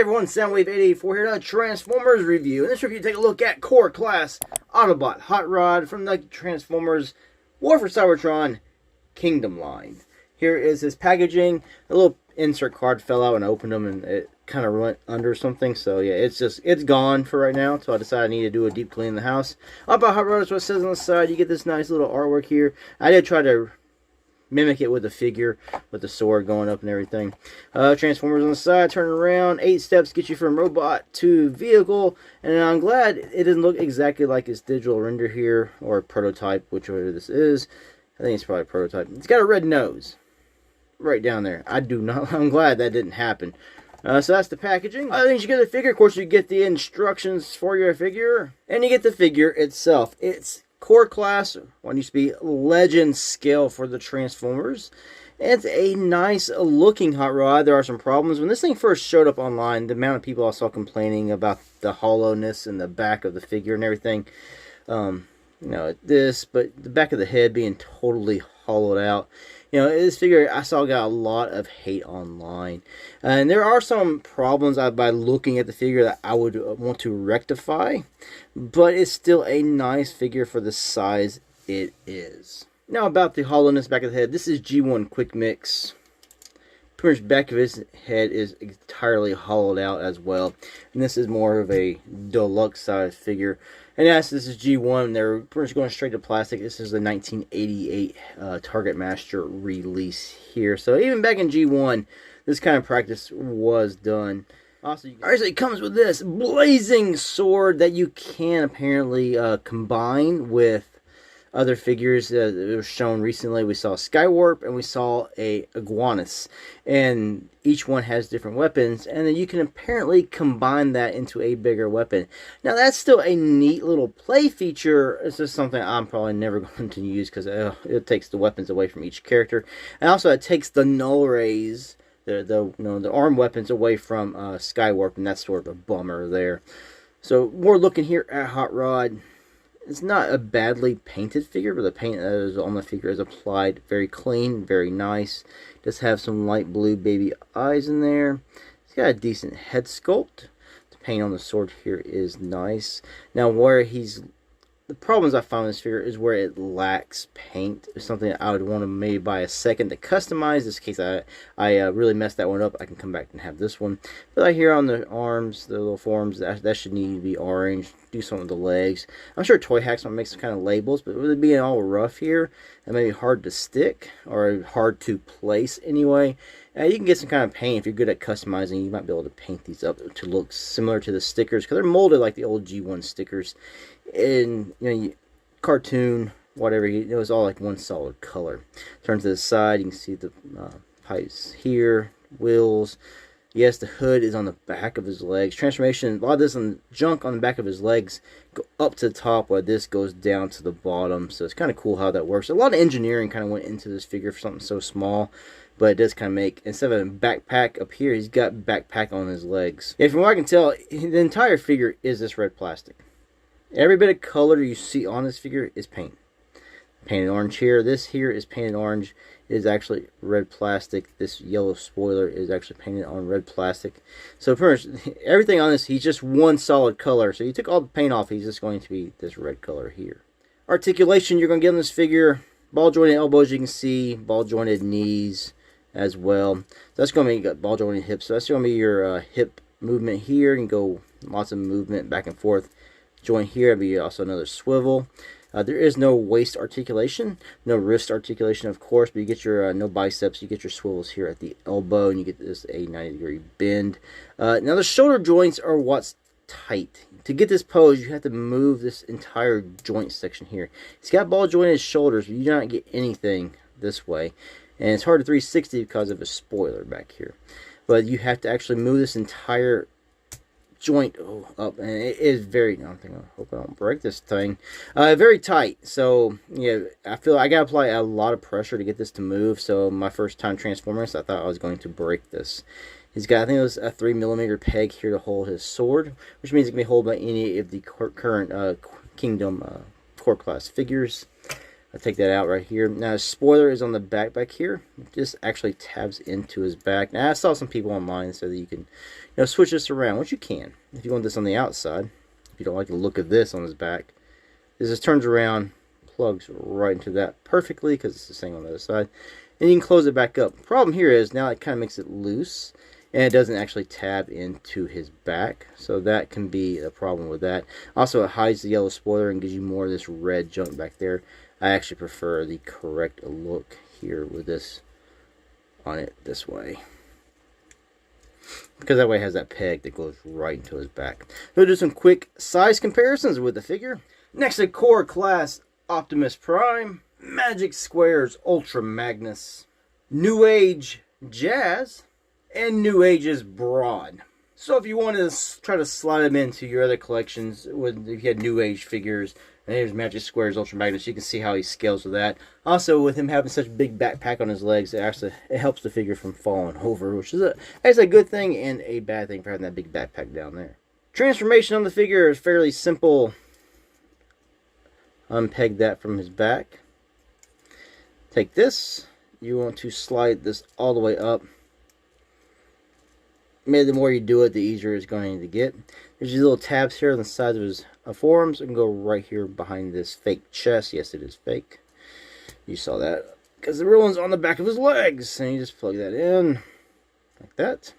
everyone, Soundwave884 here, another Transformers review. In this review, take a look at Core Class Autobot Hot Rod from the Transformers War for Cybertron Kingdom line. Here is his packaging. A little insert card fell out and I opened them and it kind of went under something. So yeah, it's gone for right now. So I decided I need to do a deep clean in the house. Autobot Hot Rod is what it says on the side. You get this nice little artwork here. I did try to mimic it with the figure, with the sword going up and everything. Transformers on the side, turn around, 8 steps get you from robot to vehicle, and I'm glad it didn't look exactly like its digital render here, or prototype, whichever this is. I think it's probably a prototype. It's got a red nose, right down there. I'm glad that didn't happen. So that's the packaging. Other things you get the figure, of course you get the instructions for your figure, and you get the figure itself. It's Core Class, what used to be Legend scale for the Transformers. It's a nice looking hot rod. There are some problems. When this thing first showed up online, the amount of people I saw complaining about the hollowness in the back of the figure and everything. But the back of the head being totally hollowed out. This figure I saw got a lot of hate online. And there are some problems by looking at the figure that I would want to rectify. But it's still a nice figure for the size it is. Now about the hollowness back of the head. This is G1 Quick Mix. Pretty much back of his head is entirely hollowed out as well. And this is more of a deluxe size figure. And yes, this is G1. They're pretty much going straight to plastic. This is the 1988 Target Master release here. So even back in G1, this kind of practice was done. Also, so it comes with this blazing sword that you can apparently combine with other figures that were shown recently. We saw Skywarp and we saw a Iguanus, and each one has different weapons, and then you can apparently combine that into a bigger weapon. Now that's still a neat little play feature. It's just something I'm probably never going to use because it takes the weapons away from each character, and also it takes the null rays, the arm weapons away from Skywarp, and that's sort of a bummer there. So we're looking here at Hot Rod. It's not a badly painted figure, but the paint that is on the figure is applied very clean, very nice. Does have some light blue baby eyes in there. It's got a decent head sculpt. The paint on the sword here is nice. Now the problems I found in this figure is where it lacks paint. It's something that I would want to maybe buy a second to customize. In this case, I really messed that one up. I can come back and have this one. But like here on the arms, the little forms, that should need to be orange. Do something with the legs. I'm sure Toy Hacks might make some kind of labels, but with it being all rough here, and maybe hard to stick, or hard to place anyway, you can get some kind of paint. If you're good at customizing, you might be able to paint these up to look similar to the stickers, because they're molded like the old G1 stickers. And cartoon, whatever, it was all like one solid color. Turn to the side, you can see the pipes here, wheels. Yes, the hood is on the back of his legs. Transformation, a lot of this junk on the back of his legs go up to the top, while this goes down to the bottom. So it's kind of cool how that works. A lot of engineering kind of went into this figure for something so small. But it does kind of make, instead of a backpack up here, he's got backpack on his legs. And from what I can tell, the entire figure is this red plastic. Every bit of color you see on this figure is paint. Painted orange here. This here is painted orange. It is actually red plastic. This yellow spoiler is actually painted on red plastic. So pretty much everything on this, he's just one solid color. So you took all the paint off, he's just going to be this red color here. Articulation, you're going to get on this figure. Ball jointed elbows, you can see. Ball jointed knees as well. So that's going to be, you got ball jointed hips. So that's going to be your hip movement here. You can go lots of movement back and forth. Joint here, it'll be also another swivel. There is no waist articulation, no wrist articulation, of course, but you get your no biceps. You get your swivels here at the elbow, and you get this a 90-degree bend. Now the shoulder joints are what's tight. To get this pose, you have to move this entire joint section here. He's got ball jointed shoulders, but you do not get anything this way, and it's hard to 360 because of a spoiler back here. But you have to actually move this entire joint up, and it is very, I hope I don't break this thing, very tight. So yeah, I feel I gotta apply a lot of pressure to get this to move. So my first time transforming this, I thought I was going to break this. He's got, I think it was a 3mm peg here to hold his sword, which means it can be held by any of the current Kingdom Core Class figures. I take that out right here. Now, his spoiler is on the back here. It just actually tabs into his back. Now, I saw some people online so that you can, switch this around, which you can. If you want this on the outside, if you don't like the look of this on his back, this just turns around, plugs right into that perfectly because it's the same on the other side. And you can close it back up. Problem here is now it kind of makes it loose, and it doesn't actually tab into his back, so that can be a problem with that. Also, it hides the yellow spoiler and gives you more of this red junk back there. I actually prefer the correct look here with this on it this way, because that way it has that peg that goes right into his back. We'll do some quick size comparisons with the figure. Next, a Core Class Optimus Prime, Magic Squares Ultra Magnus, New Age Jazz, and New Age's Broad. So if you want to try to slide them into your other collections, if you had New Age figures, and here's Magic Squares Ultra Magnus, you can see how he scales with that. Also, with him having such a big backpack on his legs, it helps the figure from falling over, which is a good thing and a bad thing for having that big backpack down there. Transformation on the figure is fairly simple. Unpeg that from his back. Take this. You want to slide this all the way up. Maybe the more you do it, the easier it's going to get. There's these little tabs here on the sides of his forearms. It can go right here behind this fake chest. Yes, it is fake. You saw that. Because the real one's on the back of his legs. And you just plug that in. Like that.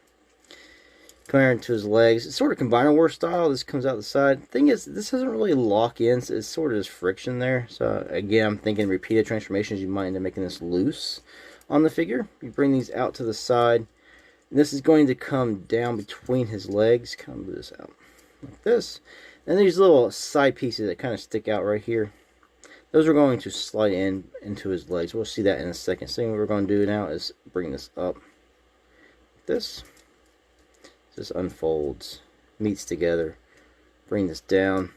Come here into his legs. It's sort of Combiner War style. This comes out the side. Thing is, this doesn't really lock in. So it's sort of just friction there. So again, I'm thinking repeated transformations, you might end up making this loose on the figure. You bring these out to the side. And this is going to come down between his legs. Come this out like this. And these little side pieces that kind of stick out right here, those are going to slide into his legs. We'll see that in a second. So what we're going to do now is bring this up. This unfolds, meets together. Bring this down.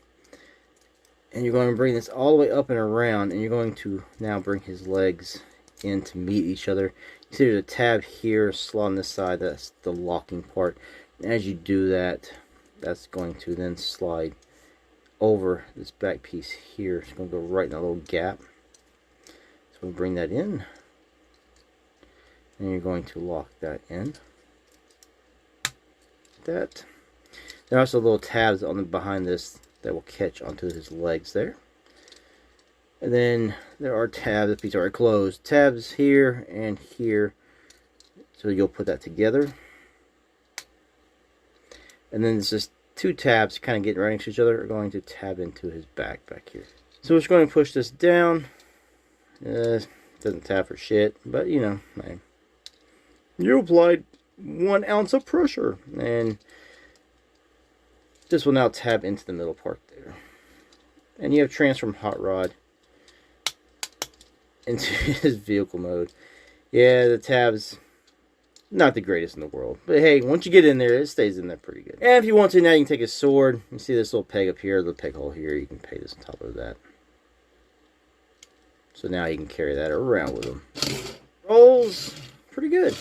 And you're going to bring this all the way up and around. And you're going to now bring his legs in to meet each other. You see there's a tab here, slot on this side, that's the locking part. And as you do that, that's going to then slide over this back piece here. It's going to go right in that little gap. So we'll bring that in. And you're going to lock that in. That. There are also little tabs on the behind this that will catch onto his legs there. And then there are tabs, if these are closed, tabs here and here. So you'll put that together. And then there's just two tabs kind of getting right next to each other are going to tab into his back here. So we're just going to push this down. Doesn't tab for shit, but you applied 1 ounce of pressure. And this will now tab into the middle part there. And you have transform hot rod into his vehicle mode. Yeah, the tab's not the greatest in the world. But hey, once you get in there, it stays in there pretty good. And if you want to, now you can take a sword. You see this little peg up here, the peg hole here. You can peg this on top of that. So now you can carry that around with them. Rolls pretty good.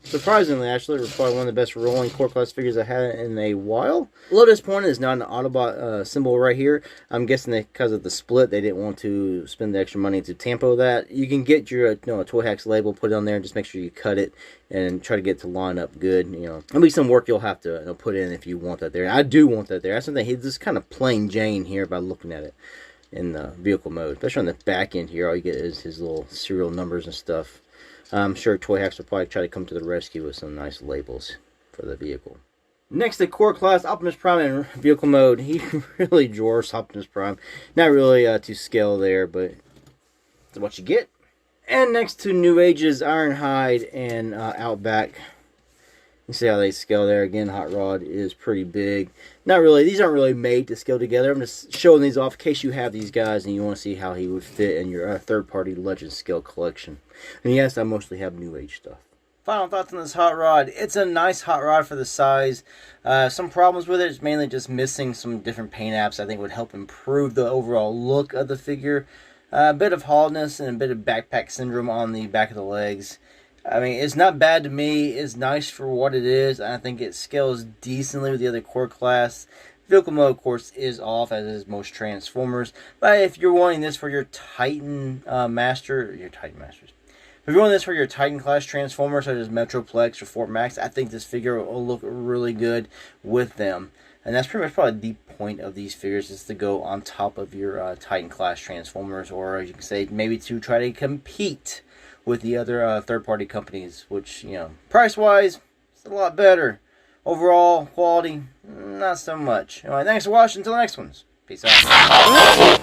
Surprisingly, actually, we're probably one of the best rolling Core Class figures I had in a while. A little disappointed is not an Autobot symbol right here. I'm guessing that because of the split, they didn't want to spend the extra money to tampo that. You can get your a Toy Hacks label, put it on there, and just make sure you cut it and try to get it to line up good. There'll be some work you'll have to put in if you want that there. I do want that there. That's something. He's just kind of plain Jane here by looking at it in the vehicle mode, especially on the back end here. All you get is his little serial numbers and stuff. I'm sure Toy Hacks will probably try to come to the rescue with some nice labels for the vehicle. Next, the Core Class Optimus Prime in vehicle mode. He really dwarfs Optimus Prime. Not really to scale there, but that's what you get. And next to New Age's Ironhide and Outback. You see how they scale there. Again, Hot Rod is pretty big. Not really. These aren't really made to scale together. I'm just showing these off in case you have these guys and you want to see how he would fit in your third-party Legend scale collection. And yes, I mostly have New Age stuff. Final thoughts on this Hot Rod. It's a nice Hot Rod for the size. Some problems with it is mainly just missing some different paint apps I think would help improve the overall look of the figure. A bit of hollowness and a bit of backpack syndrome on the back of the legs. I mean, it's not bad to me. It's nice for what it is. I think it scales decently with the other Core Class. Vehicle mode, of course, is off, as is most Transformers. But if you're wanting this for your Titan Masters, if you're wanting this for your Titan class Transformers, such as Metroplex or Fort Max, I think this figure will look really good with them. And that's pretty much probably the point of these figures, is to go on top of your Titan class Transformers, or you can say maybe to try to compete with the other third-party companies, which, you know, price-wise, it's a lot better. Overall, quality, not so much. Alright, thanks for watching. Until the next ones. Peace out.